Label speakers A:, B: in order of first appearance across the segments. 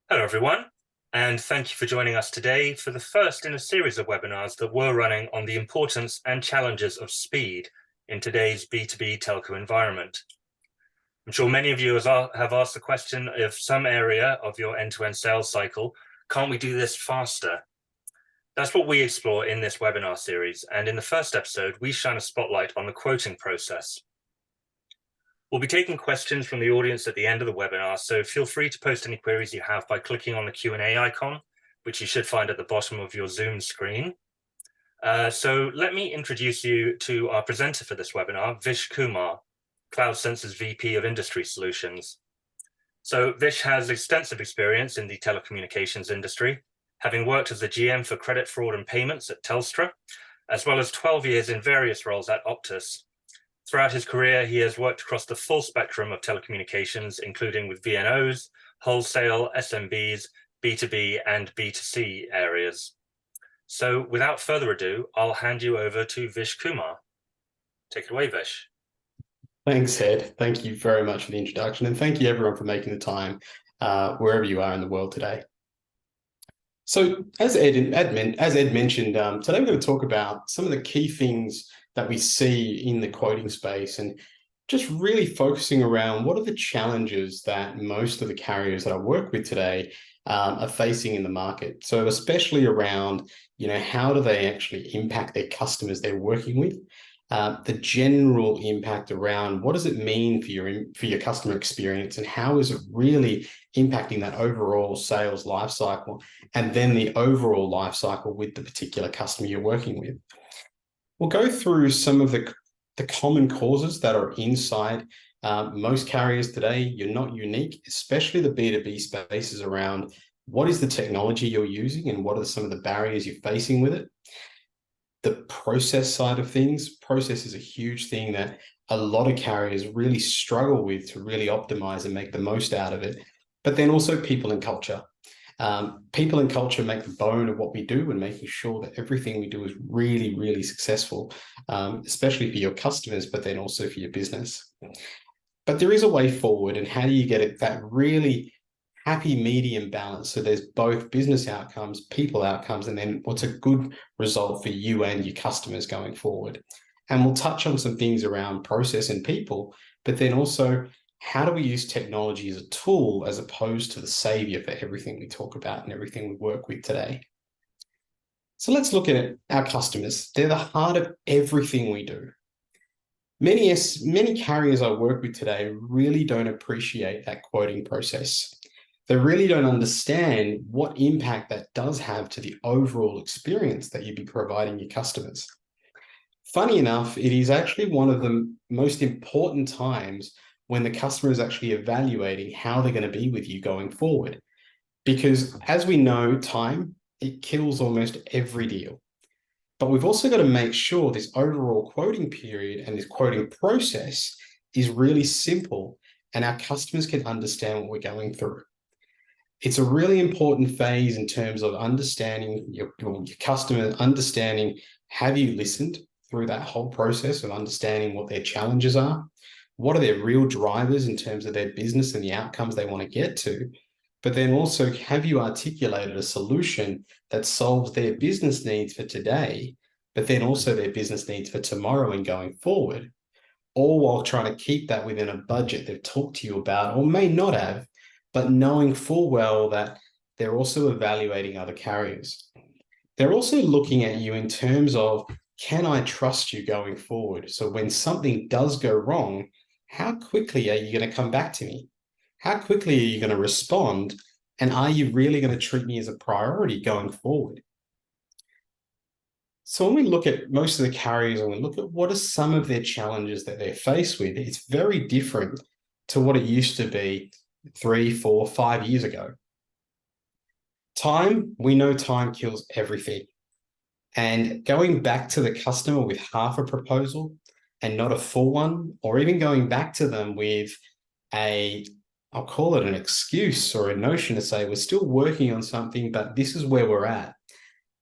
A: Hello, everyone, and thank you for joining us today for the first in a series of webinars that we're running on the importance and challenges of speed in today's B2B telco environment. I'm sure many of you have asked the question of some area of your end-to-end sales cycle, can't we do this faster? That's what we explore in this webinar series, and in the first episode, we shine a spotlight on the quoting process. We'll be taking questions from the audience at the end of the webinar, so feel free to post any queries you have by clicking on the Q&A icon, which you should find at the bottom of your Zoom screen. So let me introduce you to our presenter for this webinar, Vish Kumar, CloudSense's VP of Industry Solutions. So Vish has extensive experience in the telecommunications industry, having worked as a GM for credit fraud and payments at Telstra, as well as 12 years in various roles at Optus. Throughout his career, he has worked across the full spectrum of telecommunications, including with VNOs, wholesale, SMBs, B2B, and B2C areas. So without further ado, I'll hand you over to Vish Kumar. Take it away, Vish.
B: Thanks, Ed. Thank you very much for the introduction, and thank you everyone for making the time wherever you are in the world today. So as Ed mentioned, today we're going to talk about some of the key things that we see in the quoting space and just really focusing around what are the challenges that most of the carriers that I work with today are facing in the market. So especially around, how do they actually impact their customers they're working with? The general impact around what does it mean for your customer experience, and how is it really impacting that overall sales life cycle, and then the overall life cycle with the particular customer you're working with. We'll go through some of the common causes that are inside most carriers today. You're not unique, especially the B2B spaces around what is the technology you're using and what are some of the barriers you're facing with it. The process side of things, process is a huge thing that a lot of carriers really struggle with to really optimize and make the most out of it. But then also people and culture. People and culture make the bone of what we do, and making sure that everything we do is really, really successful, especially for your customers, but then also for your business. But there is a way forward, and how do you get it that really happy medium balance? So there's both business outcomes, people outcomes, and then what's a good result for you and your customers going forward. And we'll touch on some things around process and people, but then also how do we use technology as a tool as opposed to the savior for everything we talk about and everything we work with today. So let's look at our customers. They're the heart of everything we do. Many carriers I work with today really don't appreciate that quoting process. They really don't understand what impact that does have to the overall experience that you'd be providing your customers. Funny enough, it is actually one of the most important times when the customer is actually evaluating how they're going to be with you going forward. Because as we know, time, it kills almost every deal. But we've also got to make sure this overall quoting period and this quoting process is really simple and our customers can understand what we're going through. It's a really important phase in terms of understanding your customer, understanding, have you listened through that whole process of understanding what their challenges are? What are their real drivers in terms of their business and the outcomes they want to get to? But then also, have you articulated a solution that solves their business needs for today, but then also their business needs for tomorrow and going forward, all while trying to keep that within a budget they've talked to you about or may not have, but knowing full well that they're also evaluating other carriers. They're also looking at you in terms of, can I trust you going forward? So when something does go wrong, how quickly are you going to come back to me? How quickly are you going to respond? And are you really going to treat me as a priority going forward? So when we look at most of the carriers and we look at what are some of their challenges that they're faced with, it's very different to what it used to be 3, 4, 5 years ago. Time, we know time kills everything. And going back to the customer with half a proposal and not a full one, or even going back to them with I'll call it an excuse or a notion to say, we're still working on something, but this is where we're at.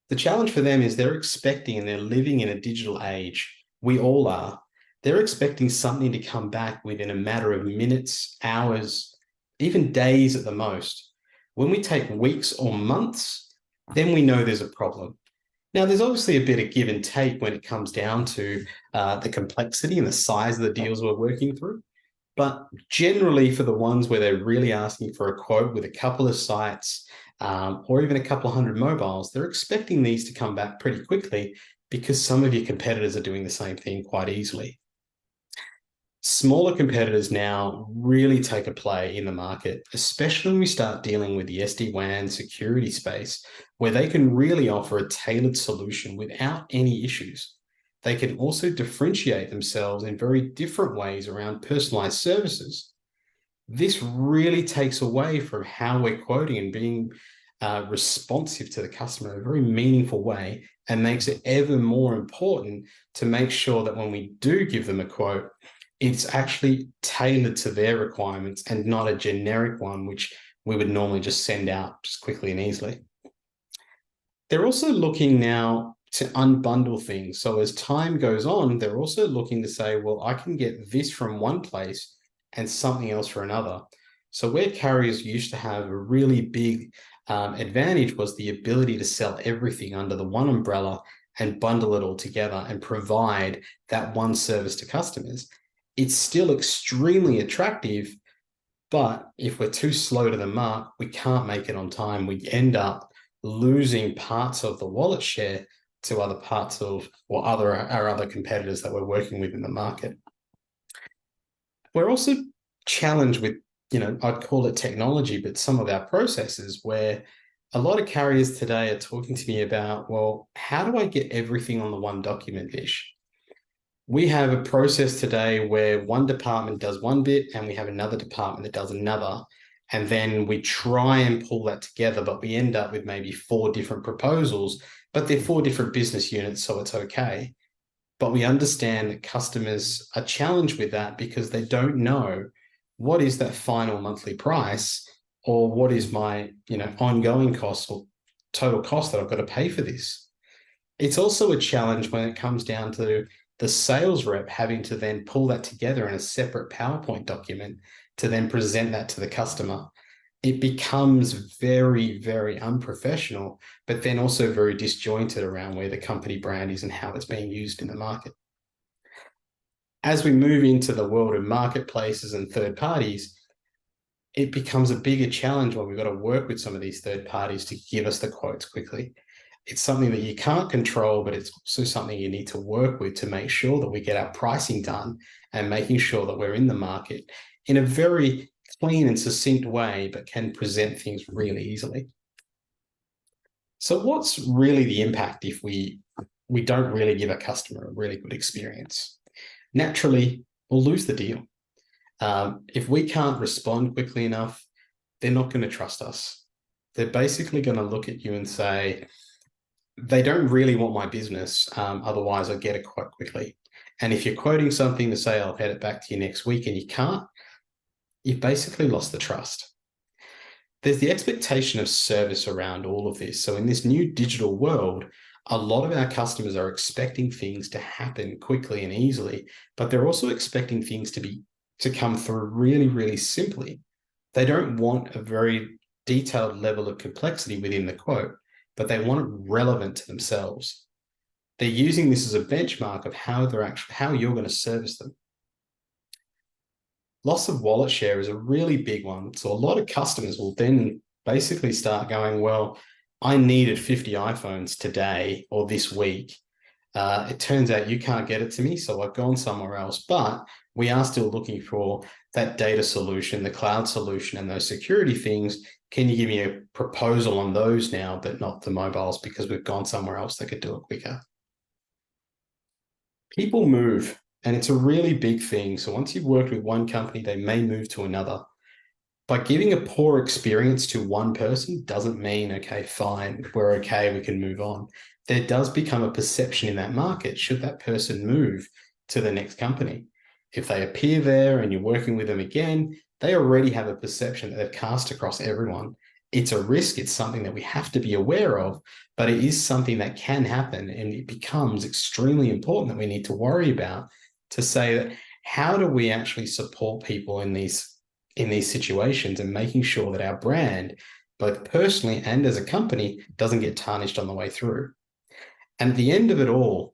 B: The challenge for them is they're expecting, and they're living in a digital age. We all are. They're expecting something to come back within a matter of minutes, hours, even days at the most. When we take weeks or months, then we know there's a problem. Now, there's obviously a bit of give and take when it comes down to the complexity and the size of the deals we're working through. But generally, for the ones where they're really asking for a quote with a couple of sites or even a couple of hundred mobiles, they're expecting these to come back pretty quickly because some of your competitors are doing the same thing quite easily. Smaller competitors now really take a play in the market, especially when we start dealing with the SD-WAN security space, where they can really offer a tailored solution without any issues. They can also differentiate themselves in very different ways around personalized services. This really takes away from how we're quoting and being responsive to the customer in a very meaningful way, and makes it ever more important to make sure that when we do give them a quote, it's actually tailored to their requirements and not a generic one, which we would normally just send out just quickly and easily. They're also looking now to unbundle things. So as time goes on, they're also looking to say, well, I can get this from one place and something else for another. So where carriers used to have a really big advantage was the ability to sell everything under the one umbrella and bundle it all together and provide that one service to customers. It's still extremely attractive, but if we're too slow to the mark, we can't make it on time. We end up losing parts of the wallet share to other parts of or our other competitors that we're working with in the market. We're also challenged with, I'd call it technology, but some of our processes where a lot of carriers today are talking to me about, well, how do I get everything on the one document, Vish? We have a process today where one department does one bit and we have another department that does another. And then we try and pull that together, but we end up with maybe 4 different proposals, but they're 4 different business units, so it's okay. But we understand that customers are challenged with that because they don't know what is that final monthly price or what is my ongoing cost or total cost that I've got to pay for this. It's also a challenge when it comes down to the sales rep having to then pull that together in a separate PowerPoint document to then present that to the customer. It becomes very, very unprofessional, but then also very disjointed around where the company brand is and how it's being used in the market. As we move into the world of marketplaces and third parties, it becomes a bigger challenge when we've got to work with some of these third parties to give us the quotes quickly. It's something that you can't control, but it's also something you need to work with to make sure that we get our pricing done and making sure that we're in the market in a very clean and succinct way, but can present things really easily. So what's really the impact if we don't really give a customer a really good experience? Naturally, we'll lose the deal. If we can't respond quickly enough, they're not going to trust us. They're basically going to look at you and say, they don't really want my business. Otherwise, I get it quite quickly. And if you're quoting something to say, I'll head it back to you next week and you can't, you've basically lost the trust. There's the expectation of service around all of this. So in this new digital world, a lot of our customers are expecting things to happen quickly and easily, but they're also expecting things to come through really, really simply. They don't want a very detailed level of complexity within the quote, but they want it relevant to themselves. They're using this as a benchmark of how you're going to service them. Loss of wallet share is a really big one. So a lot of customers will then basically start going, well, I needed 50 iPhones today or this week. It turns out you can't get it to me, so I've gone somewhere else. But we are still looking for that data solution, the cloud solution, and those security things. Can you give me a proposal on those now, but not the mobiles because we've gone somewhere else that could do it quicker? People move, and it's a really big thing. So once you've worked with one company, they may move to another. By giving a poor experience to one person doesn't mean, okay, fine, we're okay, we can move on. There does become a perception in that market should that person move to the next company. If they appear there and you're working with them again, they already have a perception that they've cast across everyone. It's a risk. It's something that we have to be aware of, but it is something that can happen, and it becomes extremely important that we need to worry about to say that how do we actually support people in these situations and making sure that our brand both personally and as a company, doesn't get tarnished on the way through. And at the end of it all,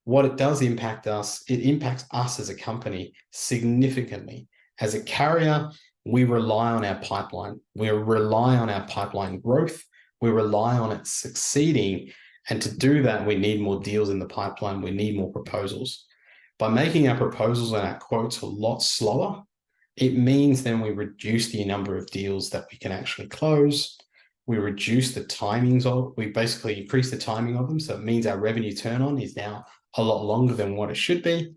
B: what it does impact us, it impacts us as a company significantly. As a carrier, we rely on our pipeline. We rely on our pipeline growth. We rely on it succeeding. And to do that, we need more deals in the pipeline. We need more proposals. By making our proposals and our quotes a lot slower, it means then we reduce the number of deals that we can actually close. We reduce the timings of, we basically increase the timing of them. So it means our revenue turn on is now a lot longer than what it should be.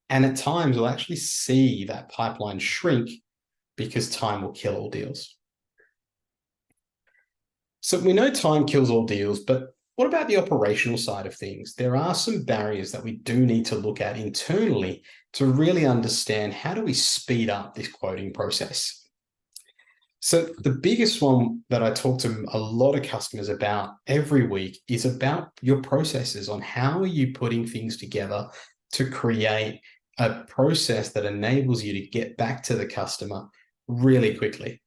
B: And at times we'll actually see that pipeline shrink because time will kill all deals. So we know time kills all deals, but what about the operational side of things? There are some barriers that we do need to look at internally to really understand how do we speed up this quoting process. So the biggest one that I talk to a lot of customers about every week is about your processes on how are you putting things together to create a process that enables you to get back to the customer really quickly.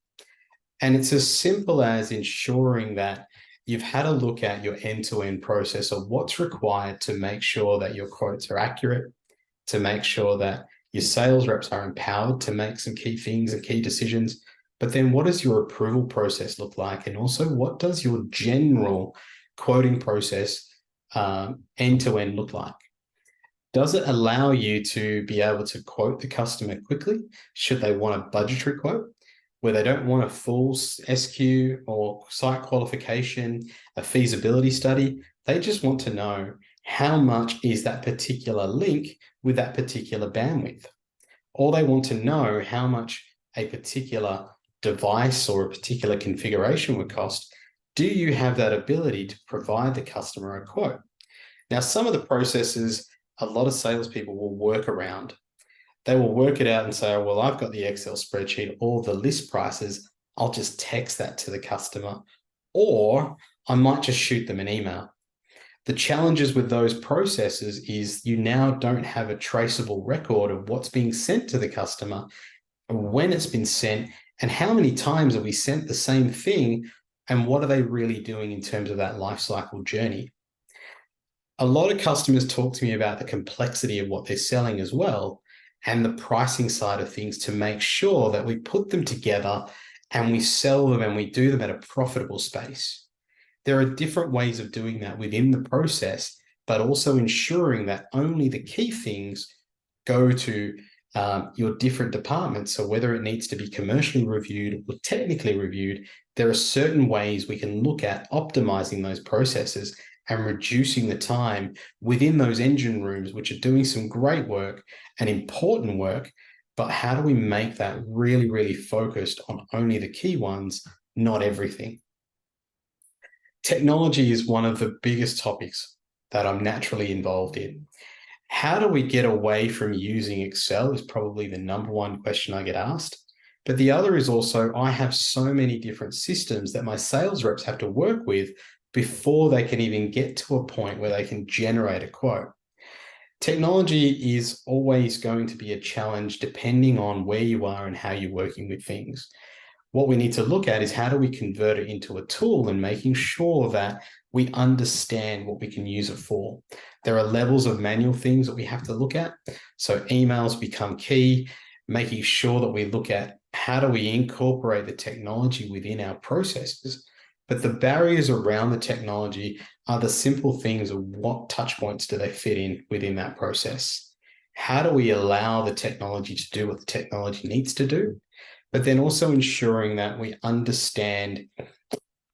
B: And it's as simple as ensuring that you've had a look at your end-to-end process of what's required to make sure that your quotes are accurate, to make sure that your sales reps are empowered to make some key things and key decisions. But then what does your approval process look like? And also, what does your general quoting process end-to-end look like? Does it allow you to be able to quote the customer quickly? Should they want a budgetary quote where they don't want a full SQ or site qualification, a feasibility study? They just want to know how much is that particular link with that particular bandwidth. Or they want to know how much a particular device or a particular configuration would cost. Do you have that ability to provide the customer a quote? Now, some of the processes a lot of salespeople will work around. They will work it out and say, well, I've got the Excel spreadsheet, all the list prices. I'll just text that to the customer, or I might just shoot them an email. The challenges with those processes is you now don't have a traceable record of what's being sent to the customer, when it's been sent, and how many times have we sent the same thing, and what are they really doing in terms of that life cycle journey. A lot of customers talk to me about the complexity of what they're selling as well, and the pricing side of things to make sure that we put them together and we sell them and we do them at a profitable space. There are different ways of doing that within the process, but also ensuring that only the key things go to your different departments. So whether it needs to be commercially reviewed or technically reviewed, there are certain ways we can look at optimizing those processes and reducing the time within those engine rooms, which are doing some great work and important work. But how do we make that really, really focused on only the key ones, not everything? Technology is one of the biggest topics that I'm naturally involved in. How do we get away from using Excel is probably the number one question I get asked. But the other is also, I have so many different systems that my sales reps have to work with before they can even get to a point where they can generate a quote. Technology is always going to be a challenge depending on where you are and how you're working with things. What we need to look at is how do we convert it into a tool and making sure that we understand what we can use it for. There are levels of manual things that we have to look at. So emails become key, making sure that we look at how do we incorporate the technology within our processes. But the barriers around the technology are the simple things of what touch points do they fit in within that process. How do we allow the technology to do what the technology needs to do? But then also ensuring that we understand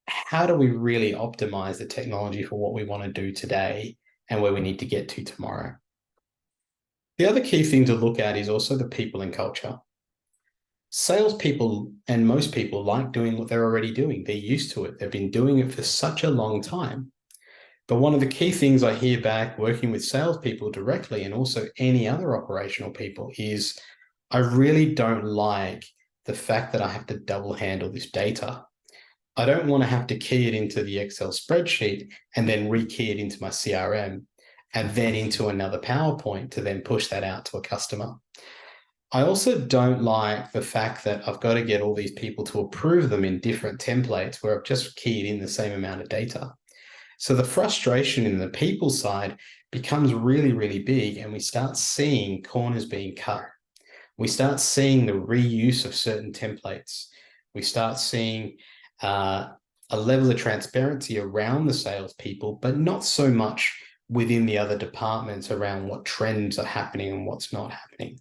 B: how do we really optimize the technology for what we want to do today and where we need to get to tomorrow. The other key thing to look at is also the people and culture. Salespeople and most people like doing what they're already doing. They're used to it. They've been doing it for such a long time. But one of the key things I hear back working with salespeople directly and also any other operational people is I really don't like the fact that I have to double handle this data. I don't want to have to key it into the Excel spreadsheet and then rekey it into my CRM and then into another PowerPoint to then push that out to a customer. I also don't like the fact that I've got to get all these people to approve them in different templates where I've just keyed in the same amount of data. So the frustration in the people side becomes really, really big, and we start seeing corners being cut. We start seeing the reuse of certain templates. We start seeing a level of transparency around the salespeople, but not so much within the other departments around what trends are happening and what's not happening.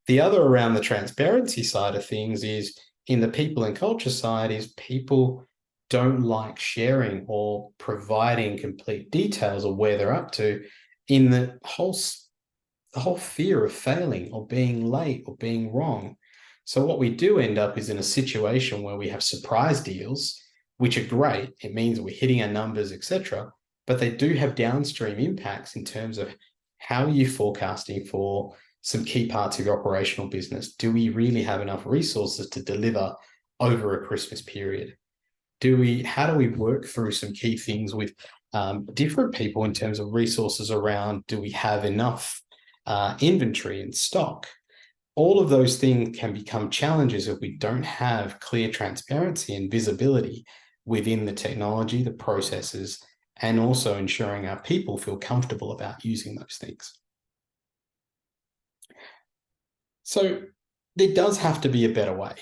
B: The other around the transparency side of things is in the people and culture side is people don't like sharing or providing complete details of where they're up to in the whole fear of failing or being late or being wrong. So what we do end up is in a situation where we have surprise deals, which are great. It means we're hitting our numbers, etc. But they do have downstream impacts in terms of how are you forecasting for some key parts of your operational business? Do we really have enough resources to deliver over a Christmas period? How do we work through some key things with different people in terms of resources around, do we have enough inventory and stock? All of those things can become challenges if we don't have clear transparency and visibility within the technology, the processes, and also ensuring our people feel comfortable about using those things. So there does have to be a better way.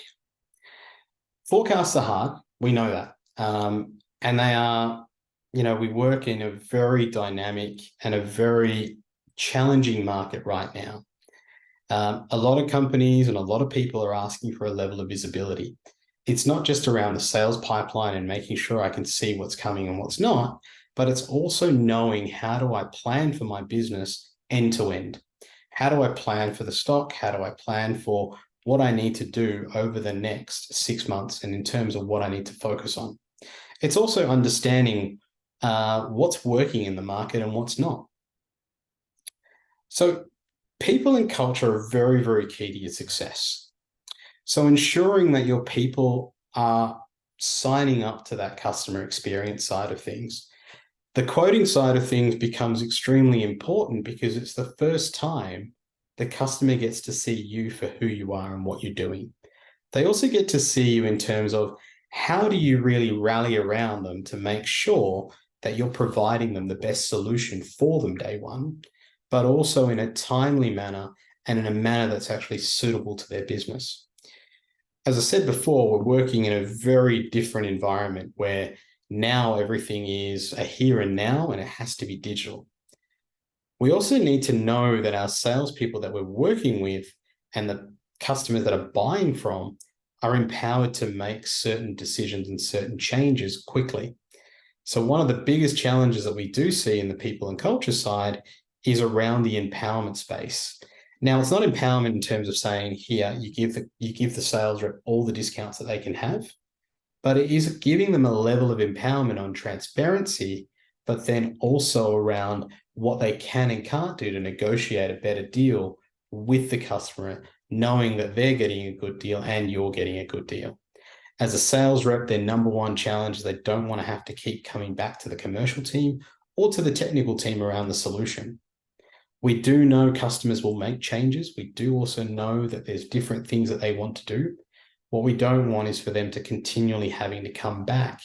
B: Forecasts are hard. We know that. And they are, we work in a very dynamic and a very challenging market right now. A lot of companies and a lot of people are asking for a level of visibility. It's not just around the sales pipeline and making sure I can see what's coming and what's not, but it's also knowing how do I plan for my business end to end? How do I plan for the stock? How do I plan for what I need to do over the next 6 months and in terms of what I need to focus on? It's also understanding what's working in the market and what's not. So people and culture are very, very key to your success. So ensuring that your people are signing up to that customer experience side of things. The quoting side of things becomes extremely important because it's the first time the customer gets to see you for who you are and what you're doing. They also get to see you in terms of how do you really rally around them to make sure that you're providing them the best solution for them day one, but also in a timely manner and in a manner that's actually suitable to their business. As I said before, we're working in a very different environment where now everything is a here and now, and it has to be digital. We also need to know that our salespeople that we're working with and the customers that are buying from are empowered to make certain decisions and certain changes quickly. So one of the biggest challenges that we do see in the people and culture side is around the empowerment space. Now, it's not empowerment in terms of saying, here, you give the sales rep all the discounts that they can have, but it is giving them a level of empowerment on transparency, but then also around what they can and can't do to negotiate a better deal with the customer, knowing that they're getting a good deal and you're getting a good deal. As a sales rep, their number one challenge is they don't want to have to keep coming back to the commercial team or to the technical team around the solution. We do know customers will make changes. We do also know that there's different things that they want to do. What we don't want is for them to continually having to come back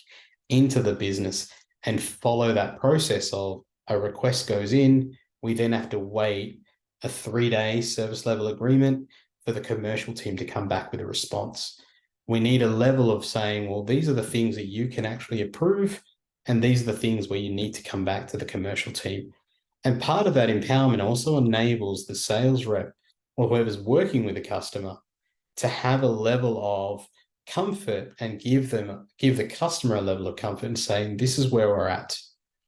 B: into the business and follow that process of a request goes in, we then have to wait a 3-day service level agreement for the commercial team to come back with a response. We need a level of saying, well, these are the things that you can actually approve, and these are the things where you need to come back to the commercial team. And part of that empowerment also enables the sales rep or whoever's working with the customer to have a level of comfort and give the customer a level of comfort and saying, this is where we're at.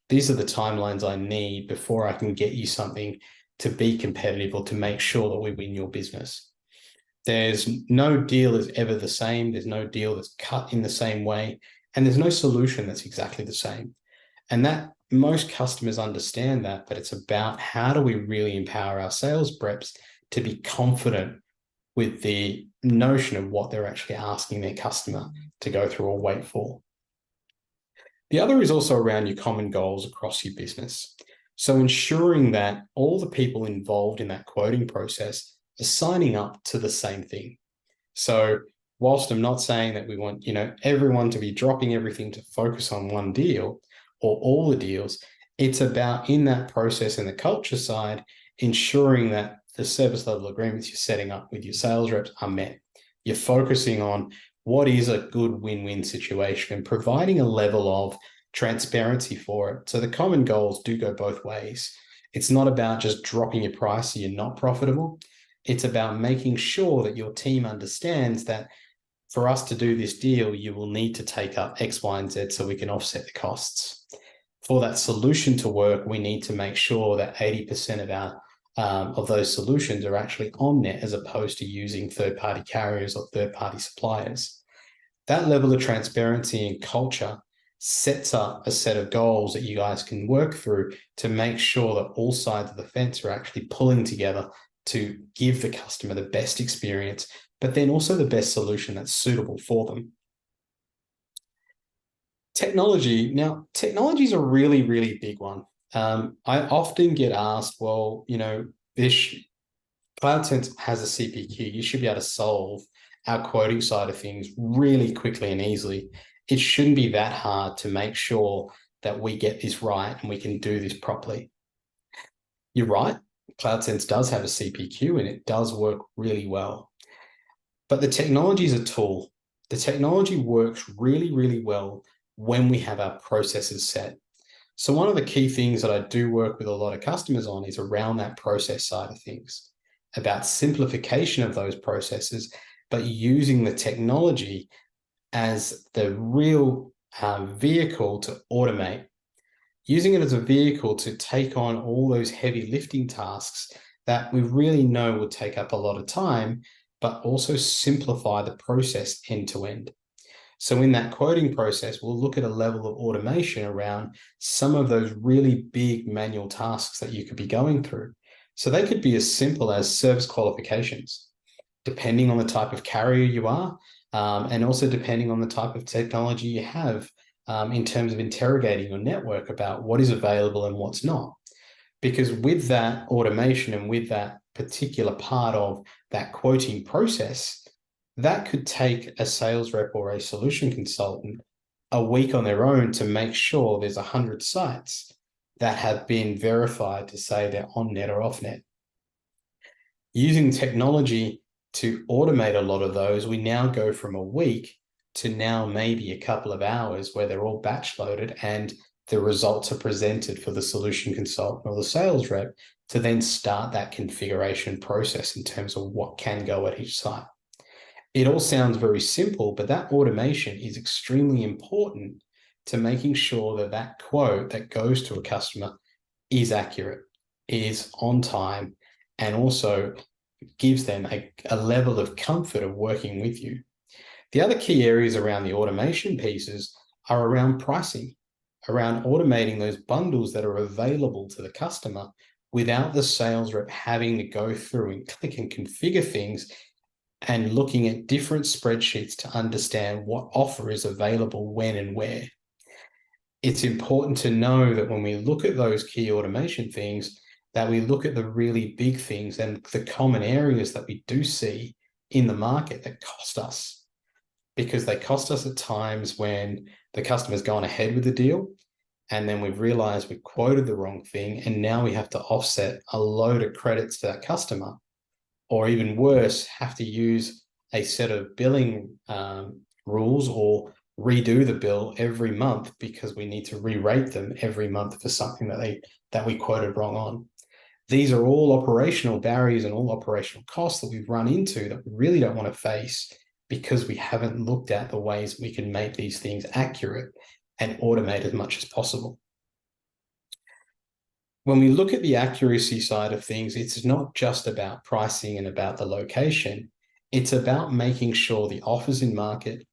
B: These are the timelines I need before I can get you something to be competitive or to make sure that we win your business. There's no deal is ever the same. There's no deal that's cut in the same way. And there's no solution that's exactly the same. And that most customers understand that, but it's about how do we really empower our sales reps to be confident with the notion of what they're actually asking their customer to go through or wait for. The other is also around your common goals across your business. So ensuring that all the people involved in that quoting process are signing up to the same thing. So whilst I'm not saying that we want, everyone to be dropping everything to focus on one deal or all the deals, it's about in that process and the culture side, ensuring that the service level agreements you're setting up with your sales reps are met. You're focusing on what is a good win-win situation and providing a level of transparency for it. So the common goals do go both ways. It's not about just dropping your price so you're not profitable. It's about making sure that your team understands that for us to do this deal, you will need to take up X, Y, and Z so we can offset the costs. For that solution to work, we need to make sure that 80% of our of those solutions are actually on net as opposed to using third-party carriers or third-party suppliers. That level of transparency and culture sets up a set of goals that you guys can work through to make sure that all sides of the fence are actually pulling together to give the customer the best experience, but then also the best solution that's suitable for them. Technology. Now, technology is a really, really big one. I often get asked, well, Vish, CloudSense has a CPQ. You should be able to solve our quoting side of things really quickly and easily. It shouldn't be that hard to make sure that we get this right and we can do this properly. You're right. CloudSense does have a CPQ and it does work really well. But the technology is a tool. The technology works really, really well when we have our processes set. So one of the key things that I do work with a lot of customers on is around that process side of things, about simplification of those processes, but using the technology as the real vehicle to automate, using it as a vehicle to take on all those heavy lifting tasks that we really know will take up a lot of time, but also simplify the process end to end. So in that quoting process, we'll look at a level of automation around some of those really big manual tasks that you could be going through. So they could be as simple as service qualifications, depending on the type of carrier you are, and also depending on the type of technology you have in terms of interrogating your network about what is available and what's not. Because with that automation and with that particular part of that quoting process, that could take a sales rep or a solution consultant a week on their own to make sure there's 100 sites that have been verified to say they're on net or off net. Using technology to automate a lot of those, we now go from a week to now maybe a couple of hours where they're all batch loaded and the results are presented for the solution consultant or the sales rep to then start that configuration process in terms of what can go at each site. It all sounds very simple, but that automation is extremely important to making sure that that quote that goes to a customer is accurate, is on time, and also gives them a level of comfort of working with you. The other key areas around the automation pieces are around pricing, around automating those bundles that are available to the customer without the sales rep having to go through and click and configure things and looking at different spreadsheets to understand what offer is available when and where. It's important to know that when we look at those key automation things, that we look at the really big things and the common areas that we do see in the market that cost us, because they cost us at times when the customer's gone ahead with the deal and then we've realized we quoted the wrong thing and now we have to offset a load of credits to that customer, or even worse, have to use a set of billing rules or redo the bill every month because we need to re-rate them every month for something that we quoted wrong on. These are all operational barriers and all operational costs that we've run into that we really don't want to face because we haven't looked at the ways we can make these things accurate and automate as much as possible. When we look at the accuracy side of things, it's not just about pricing and about the location. It's about making sure the offers in market,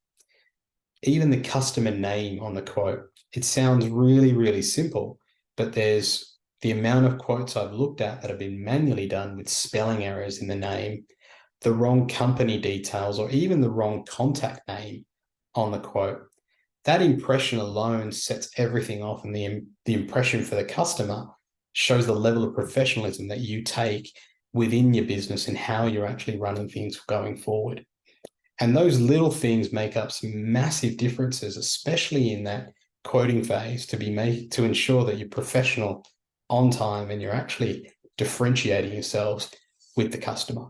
B: even the customer name on the quote. It sounds really, really simple, but there's the amount of quotes I've looked at that have been manually done with spelling errors in the name, the wrong company details, or even the wrong contact name on the quote. That impression alone sets everything off, and the impression for the customer shows the level of professionalism that you take within your business and how you're actually running things going forward. And those little things make up some massive differences, especially in that quoting phase, to ensure that you're professional, on time, and you're actually differentiating yourselves with the customer.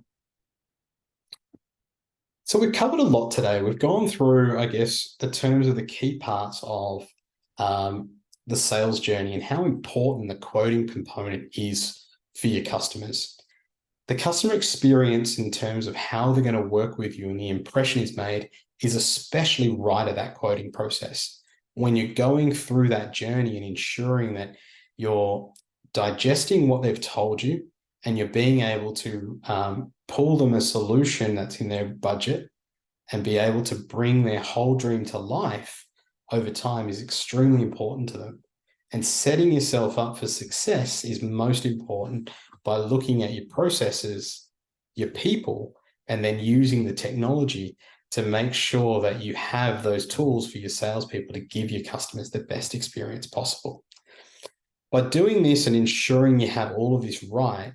B: So we've covered a lot today. We've gone through, I guess, the terms of the key parts of the sales journey and how important the quoting component is for your customers. The customer experience in terms of how they're going to work with you and the impression is made is especially right at that quoting process. When you're going through that journey and ensuring that you're digesting what they've told you and you're being able to pull them a solution that's in their budget and be able to bring their whole dream to life over time is extremely important to them. And setting yourself up for success is most important by looking at your processes, your people, and then using the technology to make sure that you have those tools for your salespeople to give your customers the best experience possible. By doing this and ensuring you have all of this right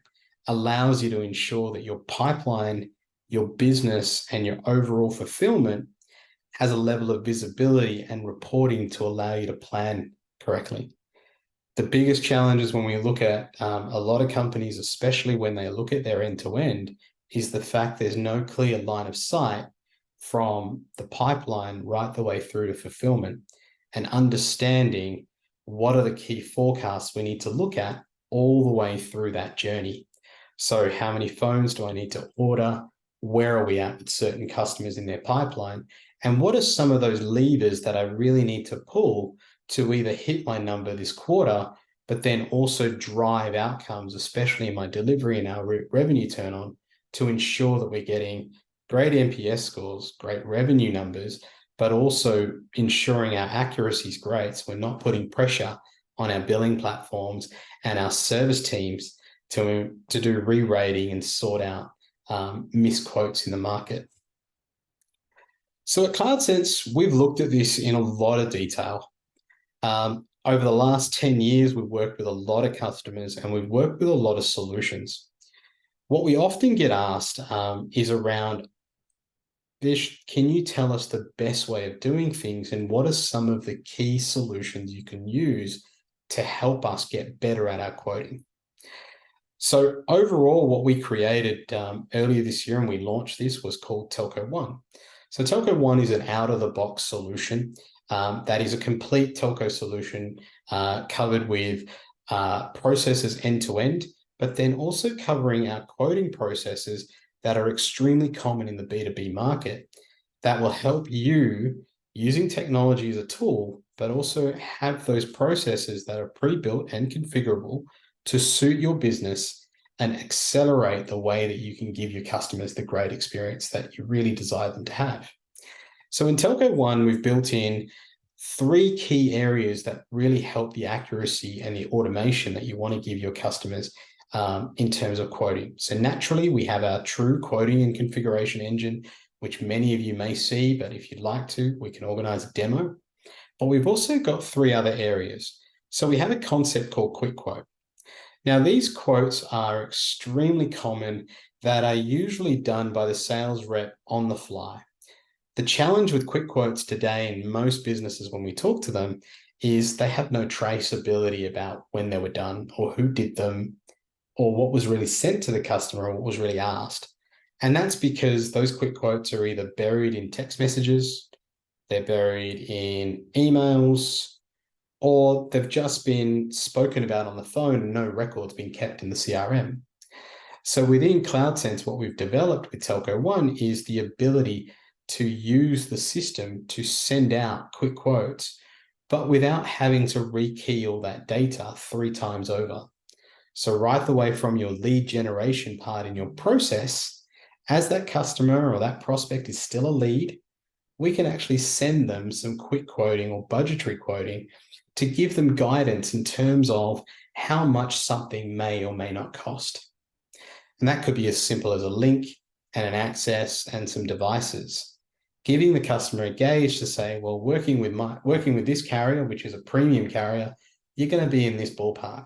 B: allows you to ensure that your pipeline, your business, and your overall fulfillment has a level of visibility and reporting to allow you to plan correctly. The biggest challenges when we look at a lot of companies, especially when they look at their end-to-end, is the fact there's no clear line of sight from the pipeline right the way through to fulfillment, and understanding what are the key forecasts we need to look at all the way through that journey. So how many phones do I need to order? Where are we at with certain customers in their pipeline? And what are some of those levers that I really need to pull to either hit my number this quarter, but then also drive outcomes, especially in my delivery and our revenue turn on, to ensure that we're getting great NPS scores, great revenue numbers, but also ensuring our accuracy is great. So we're not putting pressure on our billing platforms and our service teams to do re-rating and sort out misquotes in the market. So at CloudSense, we've looked at this in a lot of detail. Over the last 10 years, we've worked with a lot of customers and we've worked with a lot of solutions. What we often get asked is around, Vish, can you tell us the best way of doing things and what are some of the key solutions you can use to help us get better at our quoting? So overall, what we created earlier this year and we launched this was called Telco One. So Telco One is an out-of-the-box solution that is a complete telco solution covered with processes end-to-end, but then also covering our quoting processes that are extremely common in the B2B market that will help you using technology as a tool, but also have those processes that are pre-built and configurable to suit your business and accelerate the way that you can give your customers the great experience that you really desire them to have. So in Telco One, we've built in 3 key areas that really help the accuracy and the automation that you want to give your customers in terms of quoting. So naturally, we have our true quoting and configuration engine, which many of you may see, but if you'd like to, we can organize a demo. But we've also got 3 other areas. So we have a concept called Quick Quote. Now, these quotes are extremely common that are usually done by the sales rep on the fly. The challenge with quick quotes today in most businesses when we talk to them is they have no traceability about when they were done or who did them or what was really sent to the customer or what was really asked. And that's because those quick quotes are either buried in text messages, they're buried in emails, or they've just been spoken about on the phone and no record's been kept in the CRM. So within CloudSense, what we've developed with Telco One is the ability to use the system to send out quick quotes, but without having to rekey all that data 3 times over. So right the way from your lead generation part in your process, as that customer or that prospect is still a lead, we can actually send them some quick quoting or budgetary quoting to give them guidance in terms of how much something may or may not cost. And that could be as simple as a link and an access and some devices. Giving the customer a gauge to say, well, working with this carrier, which is a premium carrier, you're going to be in this ballpark.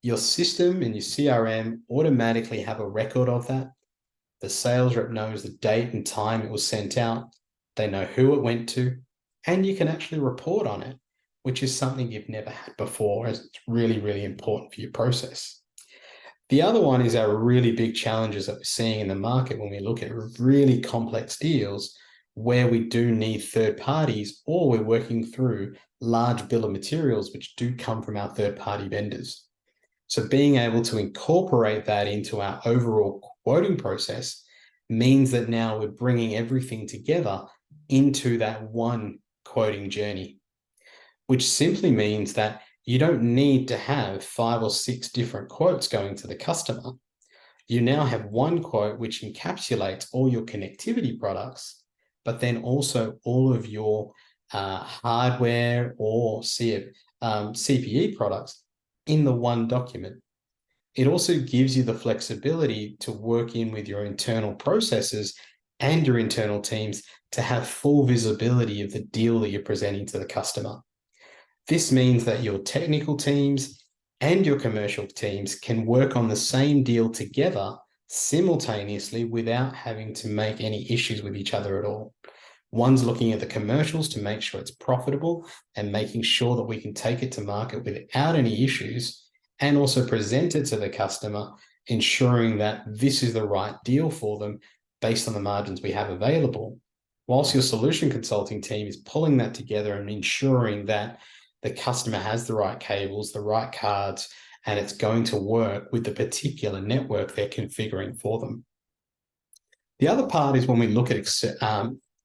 B: your system and your CRM automatically have a record of that. The sales rep knows the date and time it was sent out. They know who it went to, and you can actually report on it, which is something you've never had before, as it's really, really important for your process. The other one is our really big challenges that we're seeing in the market when we look at really complex deals where we do need third parties, or we're working through large bill of materials which do come from our third party vendors. So being able to incorporate that into our overall quoting process means that now we're bringing everything together into that one quoting journey, which simply means that you don't need to have 5 or 6 different quotes going to the customer. You now have one quote which encapsulates all your connectivity products, but then also all of your hardware or CPE products in the one document. It also gives you the flexibility to work in with your internal processes and your internal teams to have full visibility of the deal that you're presenting to the customer. This means that your technical teams and your commercial teams can work on the same deal together simultaneously without having to make any issues with each other at all. One's looking at the commercials to make sure it's profitable and making sure that we can take it to market without any issues, and also present it to the customer, ensuring that this is the right deal for them based on the margins we have available. Whilst your solution consulting team is pulling that together and ensuring that the customer has the right cables, the right cards, and it's going to work with the particular network they're configuring for them. The other part is when we look at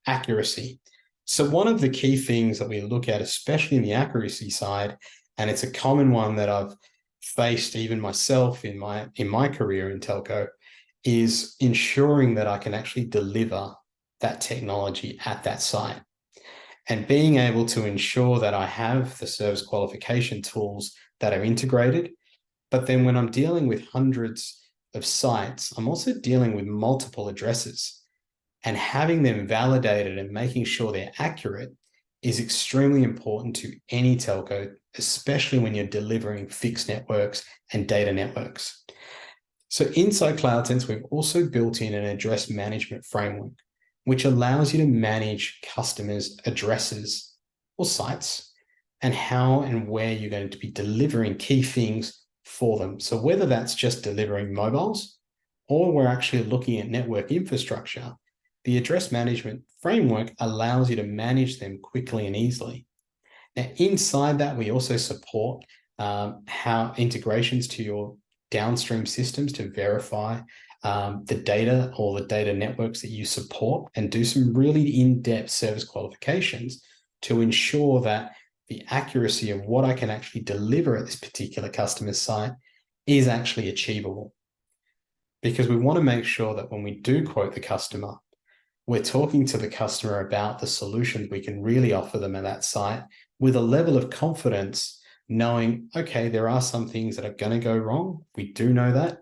B: accuracy. So one of the key things that we look at, especially in the accuracy side, and it's a common one that I've faced even myself in my career in telco, is ensuring that I can actually deliver that technology at that site. And being able to ensure that I have the service qualification tools that are integrated. But then when I'm dealing with hundreds of sites, I'm also dealing with multiple addresses, and having them validated and making sure they're accurate is extremely important to any telco, especially when you're delivering fixed networks and data networks. So inside CloudSense, we've also built in an address management framework, which allows you to manage customers' addresses or sites and how and where you're going to be delivering key things for them. So whether that's just delivering mobiles, or we're actually looking at network infrastructure, the address management framework allows you to manage them quickly and easily. Now, inside that, we also support how integrations to your downstream systems to verify the data or the data networks that you support, and do some really in-depth service qualifications to ensure that the accuracy of what I can actually deliver at this particular customer site is actually achievable. Because we want to make sure that when we do quote the customer, we're talking to the customer about the solutions we can really offer them at that site with a level of confidence, knowing, okay, there are some things that are going to go wrong. We do know that,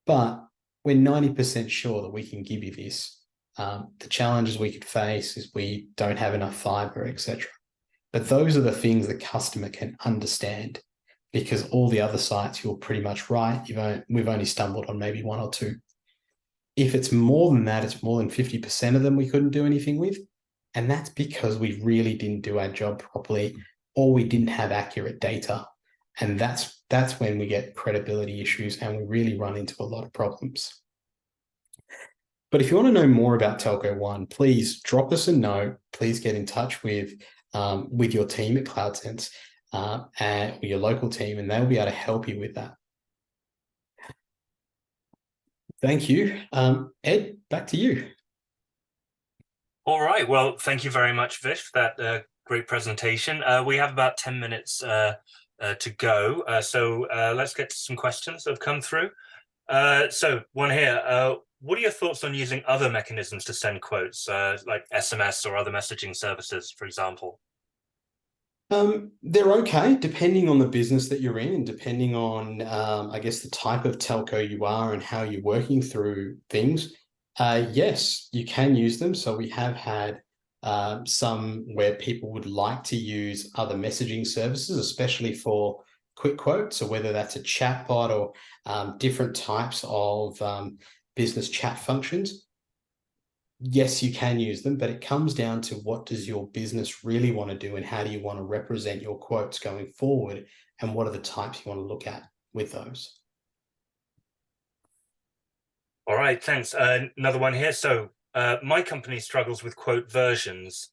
B: but we're 90% sure that we can give you this. The challenges we could face is we don't have enough fiber, etc. But those are the things the customer can understand, because all the other sites, you're pretty much right. We've only stumbled on maybe 1 or 2. If it's more than that, it's more than 50% of them we couldn't do anything with. And that's because we really didn't do our job properly, or we didn't have accurate data. And that's when we get credibility issues and we really run into a lot of problems. But if you want to know more about Telco One, please drop us a note. Please get in touch with your team at CloudSense and your local team, and they'll be able to help you with that. Thank you. Ed, back to you.
A: All right. Well, thank you very much, Vish, for that great presentation. We have about 10 minutes to go. So let's get to some questions that have come through. So one here. What are your thoughts on using other mechanisms to send quotes, like SMS or other messaging services, for example?
B: They're okay, depending on the business that you're in, and depending on, I guess, the type of telco you are and how you're working through things. Yes, you can use them. So we have had some where people would like to use other messaging services, especially for quick quote. So whether that's a chatbot or different types of business chat functions, yes, you can use them, but it comes down to what does your business really want to do and how do you want to represent your quotes going forward, and what are the types you want to look at with those.
A: All right, thanks. Another one here. So my company struggles with quote versions.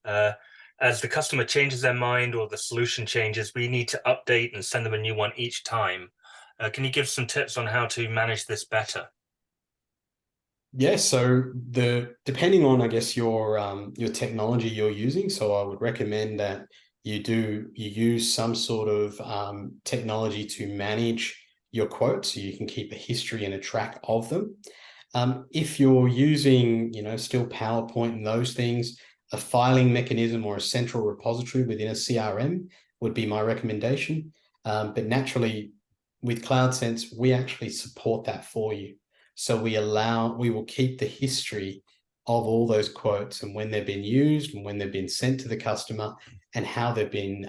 A: As the customer changes their mind or the solution changes, we need to update and send them a new one each time. Can you give some tips on how to manage this better?
B: Yeah, so depending on, I guess, your technology you're using, so I would recommend that you use some sort of technology to manage your quotes so you can keep a history and a track of them. If you're using, still PowerPoint and those things, a filing mechanism or a central repository within a CRM would be my recommendation. But naturally, with CloudSense, we actually support that for you. So we will keep the history of all those quotes and when they've been used and when they've been sent to the customer and how they've been,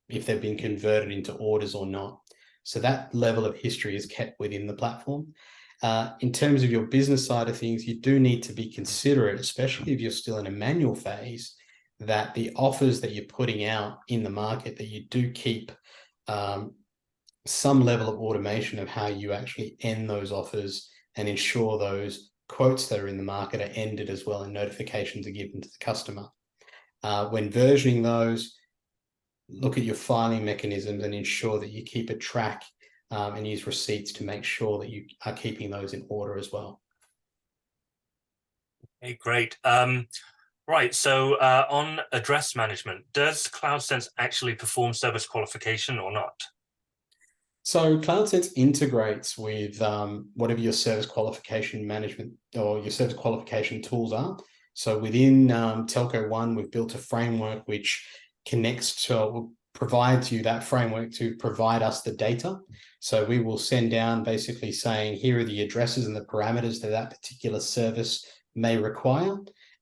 B: if they've been converted into orders or not. So that level of history is kept within the platform. In terms of your business side of things, you do need to be considerate, especially if you're still in a manual phase, that the offers that you're putting out in the market, that you do keep some level of automation of how you actually end those offers and ensure those quotes that are in the market are ended as well and notifications are given to the customer. When versioning those, look at your filing mechanisms and ensure that you keep a track and use receipts to make sure that you are keeping those in order as well.
A: Okay, great. Right, so on address management, does CloudSense actually perform service qualification or not?
B: So CloudSense integrates with whatever your service qualification management or your service qualification tools are. So within Telco One, we've built a framework which connects to, provides you that framework to provide us the data. So we will send down basically saying, here are the addresses and the parameters that that particular service may require.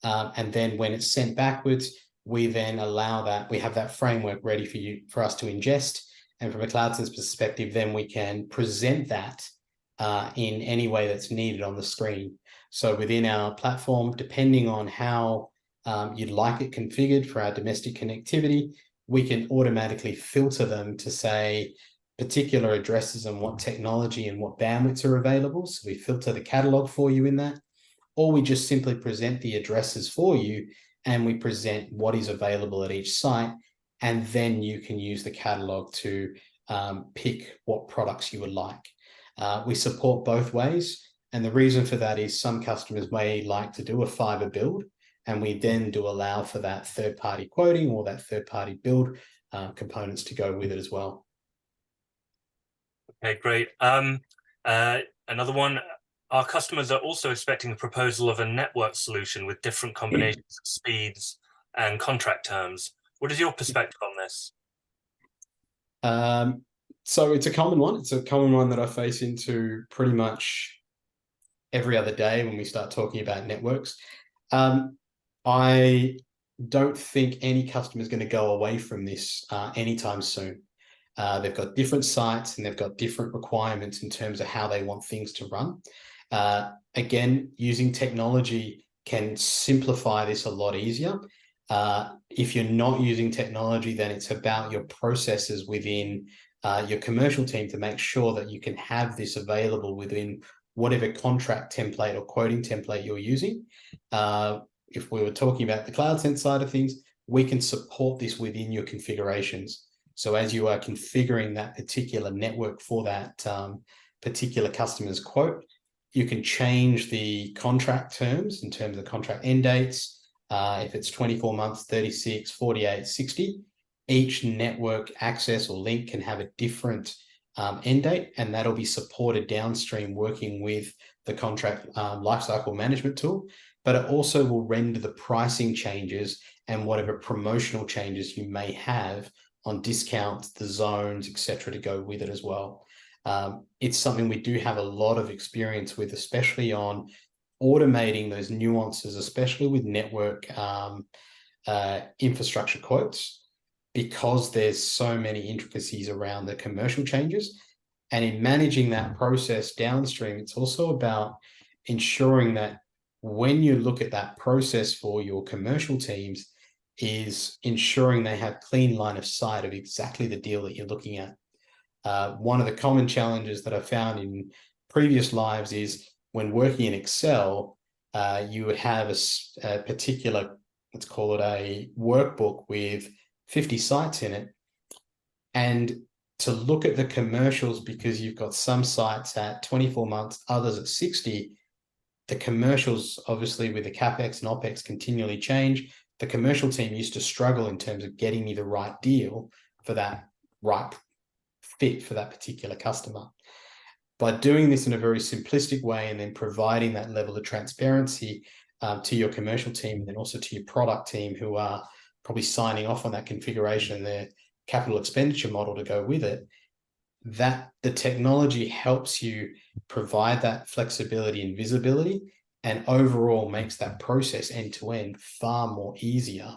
B: And then when it's sent backwards, we then allow that, we have that framework ready for us to ingest. And from a CloudSense perspective, then we can present that in any way that's needed on the screen. So within our platform, depending on how you'd like it configured for our domestic connectivity, we can automatically filter them to say particular addresses and what technology and what bandwidths are available. So we filter the catalog for you in that, or we just simply present the addresses for you and we present what is available at each site. And then you can use the catalog to pick what products you would like. We support both ways. And the reason for that is some customers may like to do a fiber build, and we then do allow for that third-party quoting or that third-party build components to go with it as well.
A: Okay, great. Another one, our customers are also expecting a proposal of a network solution with different combinations of speeds and contract terms. What is your perspective on this?
B: So it's a common one. It's a common one that I face into pretty much every other day when we start talking about networks. I don't think any customer is going to go away from this anytime soon. They've got different sites and they've got different requirements in terms of how they want things to run. Again, using technology can simplify this a lot easier. If you're not using technology, then it's about your processes within your commercial team to make sure that you can have this available within whatever contract template or quoting template you're using. If we were talking about the CloudSense side of things, we can support this within your configurations. So as you are configuring that particular network for that particular customer's quote, you can change the contract terms in terms of contract end dates. If it's 24 months, 36, 48, 60, each network access or link can have a different end date, and that'll be supported downstream working with the contract lifecycle management tool. But it also will render the pricing changes and whatever promotional changes you may have on discounts, the zones, etc., to go with it as well. It's something we do have a lot of experience with, especially on automating those nuances, especially with network infrastructure quotes. because there's so many intricacies around the commercial changes. And in managing that process downstream, it's also about ensuring that when you look at that process for your commercial teams, is ensuring they have clean line of sight of exactly the deal that you're looking at. One of the common challenges that I found in previous lives is when working in Excel, you would have a particular, let's call it a workbook with 50 sites in it. And to look at the commercials, because you've got some sites at 24 months, others at 60, the commercials, obviously with the CapEx and OpEx continually change. The commercial team used to struggle in terms of getting me the right deal for that right fit for that particular customer. By doing this in a very simplistic way and then providing that level of transparency to your commercial team and then also to your product team who are probably signing off on that configuration, their capital expenditure model to go with it, that the technology helps you provide that flexibility and visibility and overall makes that process end-to-end far more easier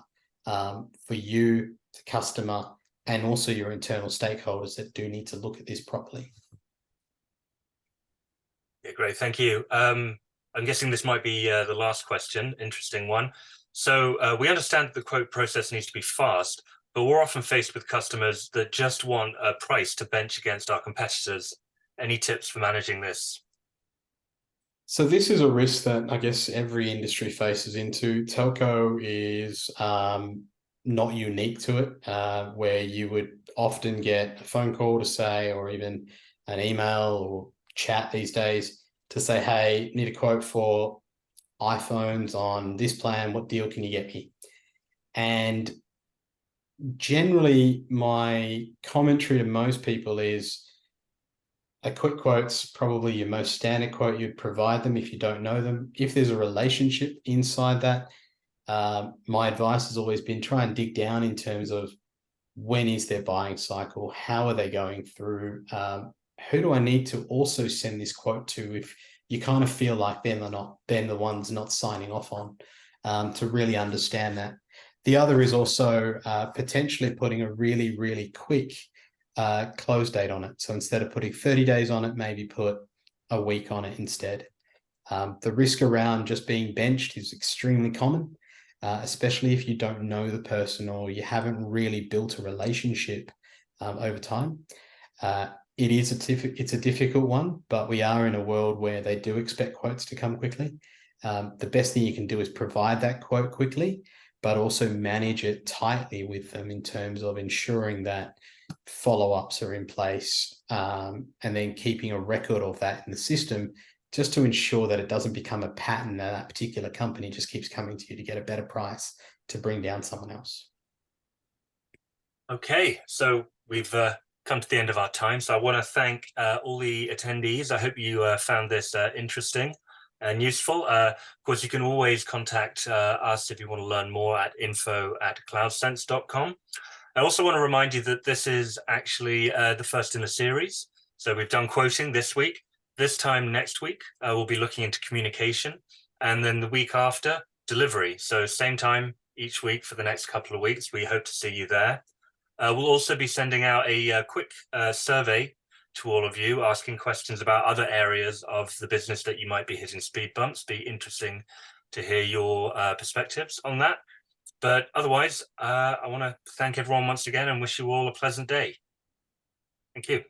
B: for you, the customer, and also your internal stakeholders that do need to look at this properly.
A: Yeah, great, thank you. I'm guessing this might be the last question, interesting one. So we understand that the quote process needs to be fast, but we're often faced with customers that just want a price to bench against our competitors. Any tips for managing this?
B: So this is a risk that I guess every industry faces into. Telco is not unique to it, where you would often get a phone call to say, or even an email or chat these days to say, hey, need a quote for iPhones on this plan, what deal can you get me? And generally my commentary to most people is a quick quote's probably your most standard quote you'd provide them if you don't know them. If there's a relationship inside that, my advice has always been try and dig down in terms of when is their buying cycle, how are they going through, who do I need to also send this quote to if you kind of feel like they're the ones not signing off on, to really understand that. The other is also potentially putting a really, really quick close date on it. So instead of putting 30 days on it, maybe put a week on it instead. The risk around just being benched is extremely common, especially if you don't know the person or you haven't really built a relationship over time. It's a difficult one, but we are in a world where they do expect quotes to come quickly. The best thing you can do is provide that quote quickly, but also manage it tightly with them in terms of ensuring that follow-ups are in place, and then keeping a record of that in the system just to ensure that it doesn't become a pattern that that particular company just keeps coming to you to get a better price to bring down someone else.
A: Okay, so we've come to the end of our time. So I want to thank all the attendees. I hope you found this interesting and useful. Of course, you can always contact us if you want to learn more at info@cloudsense.com. I also want to remind you that this is actually the first in a series. So we've done quoting this week. This time next week, we'll be looking into communication, and then the week after, delivery. So same time each week for the next couple of weeks. We hope to see you there. We'll also be sending out a quick survey to all of you, asking questions about other areas of the business that you might be hitting speed bumps. Be interesting to hear your perspectives on that. But otherwise, I want to thank everyone once again and wish you all a pleasant day. Thank you.